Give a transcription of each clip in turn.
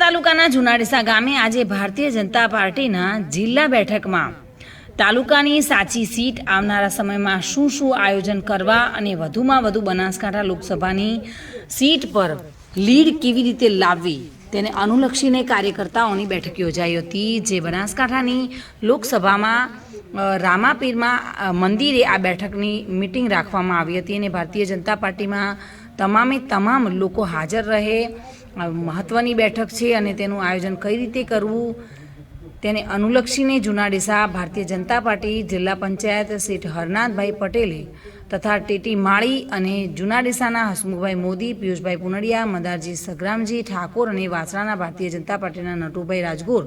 તાલુકાના જુનાડીસા ગામે આજે ભારતીય જનતા પાર્ટીના જિલ્લા બેઠકમાં તાલુકાની સાચી સીટ આવનારા સમયમાં શું આયોજન કરવા અને વધુમાં વધુ બનાસકાંઠા લોકસભાની સીટ પર લીડ કેવી રીતે લાવવી તેને અનુલક્ષીને કાર્યકર્તાઓની બેઠક યોજાઈ હતી, જે બનાસકાંઠાની લોકસભામાં રામાપીરમાં મંદિરે આ બેઠકની મિટિંગ રાખવામાં આવી હતી અને ભારતીય જનતા પાર્ટીમાં તમામ લોકો હાજર રહે મહત્વની બેઠક છે અને તેનું આયોજન કઈ રીતે કરવું તેને અનુલક્ષીને જુનાડીસા ભારતીય જનતા પાર્ટી જિલ્લા પંચાયત સીટ હરનાથભાઈ પટેલે તથા ટીટી માળી અને જુનાડીસાના હસમુખભાઈ મોદી, પિયુષભાઈ પુનડિયા, મદારજી સગ્રામજી ઠાકોર અને વાસણાના ભારતીય જનતા પાર્ટીના નટુભાઈ રાજગોર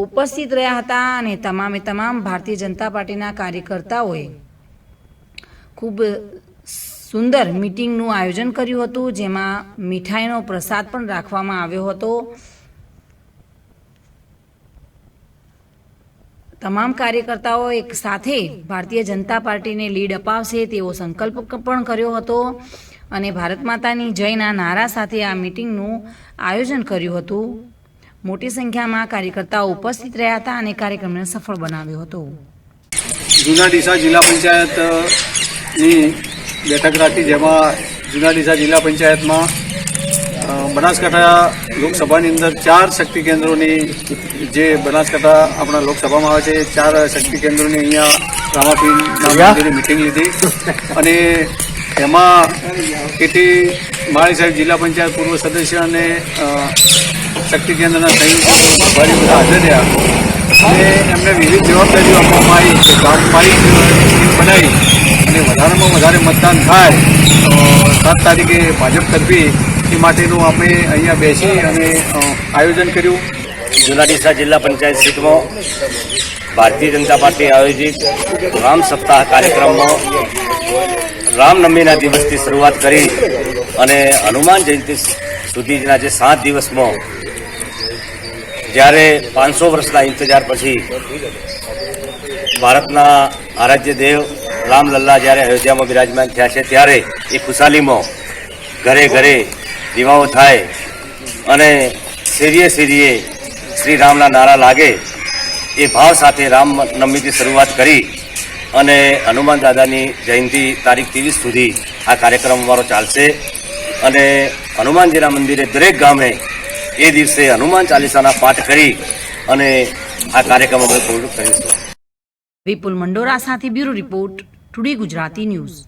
ઉપસ્થિત રહ્યા હતા અને તમામ ભારતીય જનતા પાર્ટીના કાર્યકર્તાઓએ ખૂબ સુંદર મીટિંગનું આયોજન કર્યું હતું, જેમાં મીઠાઈનો પ્રસાદ પણ રાખવામાં આવ્યો હતો। તમામ કાર્યકર્તાઓ એક સાથે ભારતીય જનતા પાર્ટીને લીડ અપાવશે તેવો સંકલ્પ પણ કર્યો હતો અને ભારત માતાની જયના નારા સાથે આ મીટિંગનું આયોજન કર્યું હતું। મોટી સંખ્યામાં કાર્યકર્તાઓ ઉપસ્થિત રહ્યા હતા અને કાર્યક્રમને સફળ બનાવ્યો હતો। જુનાડીસા જિલ્લા પંચાયતની બેઠક રાખી, જેમાં જુનાડીસા જિલ્લા પંચાયતમાં બનાસકાંઠા લોકસભાની અંદર 4 શક્તિ કેન્દ્રોની જે બનાસકાંઠા આપણા લોકસભામાં આવે છે 4 શક્તિ કેન્દ્રોની અહીંયા રામાપીર મિટિંગ લીધી અને એમાં ટીટી માળી સાહેબ જિલ્લા પંચાયત પૂર્વ સદસ્ય અને શક્તિ કેન્દ્રના સંયુક્ત ભારી બધા હાજર રહ્યા અને એમને વિવિધ જવાબદારીઓ આપવામાં આવી કે ગામપાલિક બનાવી અને વધારેમાં વધારે મતદાન થાય 7 તારીખે ભાજપ કરવી એ માટેનું આપણે અહીંયા બેસી અને આયોજન કર્યું। જુનાડીસા જિલ્લા પંચાયત સીટમાં ભારતીય જનતા પાર્ટી આયોજિત રામ સપ્તાહ કાર્યક્રમમાં રામનવમીના દિવસથી શરૂઆત કરી અને હનુમાન જયંતિ સુધીના જે 7 દિવસમાં જ્યારે 500 વર્ષના ઇંતજાર પછી ભારતના આરાધ્ય દેવ રામલલ્લા જ્યારે અયોધ્યામાં બિરાજમાન થયા છે ત્યારે એ ખુશાલીમાં ઘરે ઘરે દીવાઓ થાય અને શેરીએ શ્રી રામના નારા લાગે એ ભાવ સાથે રામનવમીથી શરૂઆત કરી અને હનુમાન દાદાની જયંતિ તારીખ 23 સુધી આ કાર્યક્રમ અમારો ચાલશે અને હનુમાનજીના મંદિરે દરેક ગામે એ દિવસે હનુમાન ચાલીસાના પાઠ કરી અને આ કાર્યક્રમ અમે પૂર્ણ કરીશું। વિપુલ મંડોરા સાથે bureau report, today Gujarati news.